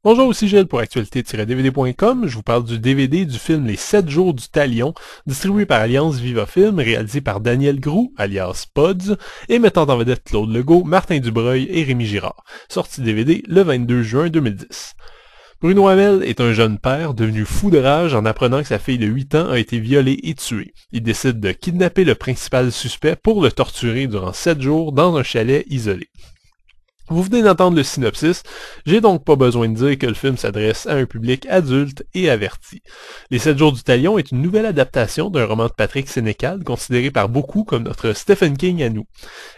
Bonjour, aussi Gilles pour actualité-dvd.com. Je vous parle du DVD du film Les 7 jours du Talion, distribué par Alliance Viva Film, réalisé par Daniel Groux, alias Pods, et mettant en vedette Claude Legault, Martin Dubreuil et Rémi Girard. Sorti DVD le 22 juin 2010. Bruno Hamel est un jeune père devenu fou de rage en apprenant que sa fille de 8 ans a été violée et tuée. Il décide de kidnapper le principal suspect pour le torturer durant 7 jours dans un chalet isolé. Vous venez d'entendre le synopsis, j'ai donc pas besoin de dire que le film s'adresse à un public adulte et averti. Les 7 jours du Talion est une nouvelle adaptation d'un roman de Patrick Sénécal, considéré par beaucoup comme notre Stephen King à nous.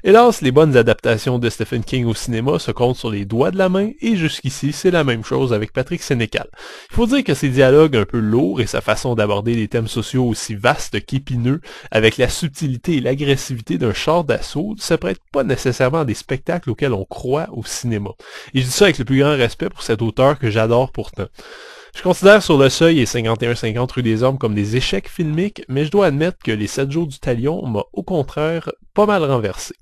Hélas, les bonnes adaptations de Stephen King au cinéma se comptent sur les doigts de la main, et jusqu'ici, c'est la même chose avec Patrick Sénécal. Il faut dire que ses dialogues un peu lourds et sa façon d'aborder des thèmes sociaux aussi vastes qu'épineux, avec la subtilité et l'agressivité d'un char d'assaut, ne se prête pas nécessairement à des spectacles auxquels on croit au cinéma. Et je dis ça avec le plus grand respect pour cet auteur que j'adore pourtant. Je considère Sur le seuil et 51-50 rue des Hommes comme des échecs filmiques, mais je dois admettre que Les 7 jours du Talion m'a au contraire pas mal renversé.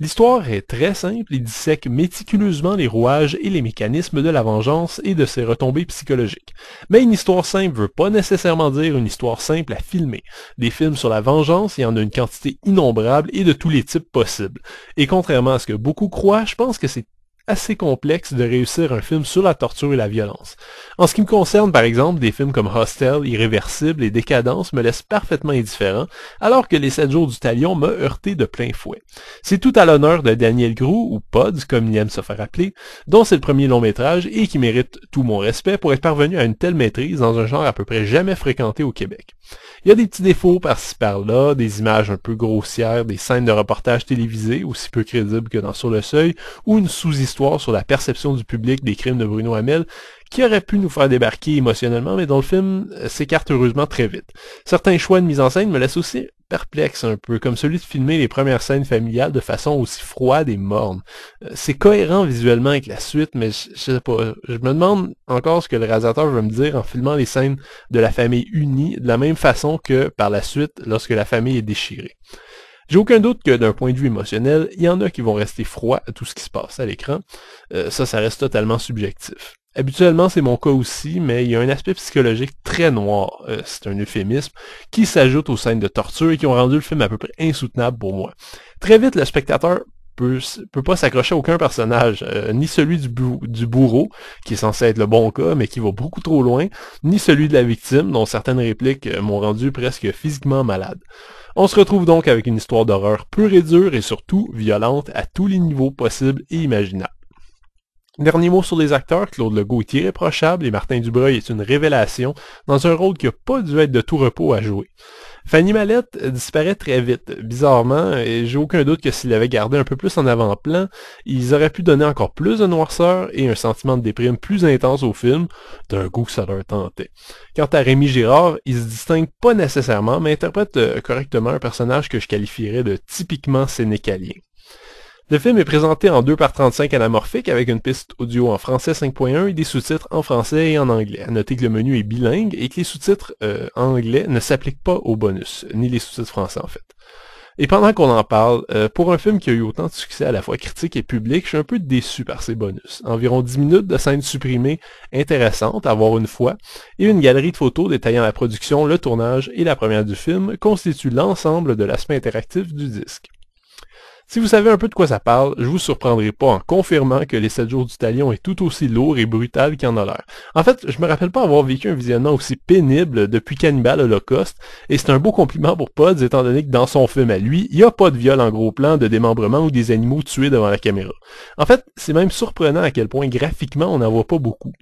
L'histoire est très simple et dissèque méticuleusement les rouages et les mécanismes de la vengeance et de ses retombées psychologiques. Mais une histoire simple veut pas nécessairement dire une histoire simple à filmer. Des films sur la vengeance, il y en a une quantité innombrable et de tous les types possibles. Et contrairement à ce que beaucoup croient, je pense que c'est assez complexe de réussir un film sur la torture et la violence. En ce qui me concerne, par exemple, des films comme Hostel, Irréversible et Décadence me laissent parfaitement indifférent, alors que Les 7 jours du Talion m'a heurté de plein fouet. C'est tout à l'honneur de Daniel Groux, ou Pods, comme il aime se faire appeler, dont c'est le premier long métrage et qui mérite tout mon respect pour être parvenu à une telle maîtrise dans un genre à peu près jamais fréquenté au Québec. Il y a des petits défauts par-ci par-là, des images un peu grossières, des scènes de reportage télévisés, aussi peu crédibles que dans Sur le seuil, ou une sous-histoire sur la perception du public des crimes de Bruno Hamel, qui aurait pu nous faire débarquer émotionnellement, mais dont le film s'écarte heureusement très vite. Certains choix de mise en scène me laissent aussi perplexe un peu, comme celui de filmer les premières scènes familiales de façon aussi froide et morne. C'est cohérent visuellement avec la suite, mais je sais pas, je me demande encore ce que le réalisateur veut me dire en filmant les scènes de la famille unie de la même façon que par la suite lorsque la famille est déchirée. J'ai aucun doute que d'un point de vue émotionnel, il y en a qui vont rester froids à tout ce qui se passe à l'écran. Ça reste totalement subjectif. Habituellement, c'est mon cas aussi, mais il y a un aspect psychologique très noir, c'est un euphémisme, qui s'ajoute aux scènes de torture et qui ont rendu le film à peu près insoutenable pour moi. Très vite, le spectateur peut pas s'accrocher à aucun personnage, ni celui du bourreau, qui est censé être le bon cas, mais qui va beaucoup trop loin, ni celui de la victime, dont certaines répliques m'ont rendu presque physiquement malade. On se retrouve donc avec une histoire d'horreur pure et dure et surtout violente à tous les niveaux possibles et imaginables. Dernier mot sur les acteurs, Claude Legault est irréprochable et Martin Dubreuil est une révélation dans un rôle qui n'a pas dû être de tout repos à jouer. Fanny Mallette disparaît très vite, bizarrement, et j'ai aucun doute que s'il avait gardé un peu plus en avant-plan, ils auraient pu donner encore plus de noirceur et un sentiment de déprime plus intense au film, d'un goût que ça leur tentait. Quant à Rémi Girard, il se distingue pas nécessairement, mais interprète correctement un personnage que je qualifierais de typiquement sénécalien. Le film est présenté en 2:35 anamorphique avec une piste audio en français 5.1 et des sous-titres en français et en anglais. À noter que le menu est bilingue et que les sous-titres anglais ne s'appliquent pas au bonus, ni les sous-titres français en fait. Et pendant qu'on en parle, pour un film qui a eu autant de succès à la fois critique et public, je suis un peu déçu par ces bonus. Environ 10 minutes de scènes supprimées intéressantes à voir une fois, et une galerie de photos détaillant la production, le tournage et la première du film constituent l'ensemble de l'aspect interactif du disque. Si vous savez un peu de quoi ça parle, je vous surprendrai pas en confirmant que Les 7 jours du Talion est tout aussi lourd et brutal qu'il en a l'air. En fait, je me rappelle pas avoir vécu un visionnement aussi pénible depuis Cannibal Holocaust, et c'est un beau compliment pour Pods étant donné que dans son film à lui, il n'y a pas de viol en gros plan, de démembrement ou des animaux tués devant la caméra. En fait, c'est même surprenant à quel point graphiquement on n'en voit pas beaucoup.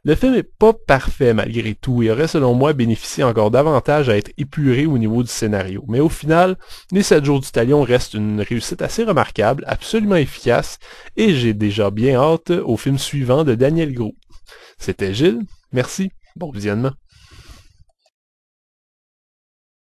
Le film est pas parfait malgré tout et aurait selon moi bénéficié encore davantage à être épuré au niveau du scénario. Mais au final, Les 7 jours du Talion restent une réussite assez remarquable, absolument efficace, et j'ai déjà bien hâte au film suivant de Daniel Groux. C'était Gilles, merci, bon visionnement.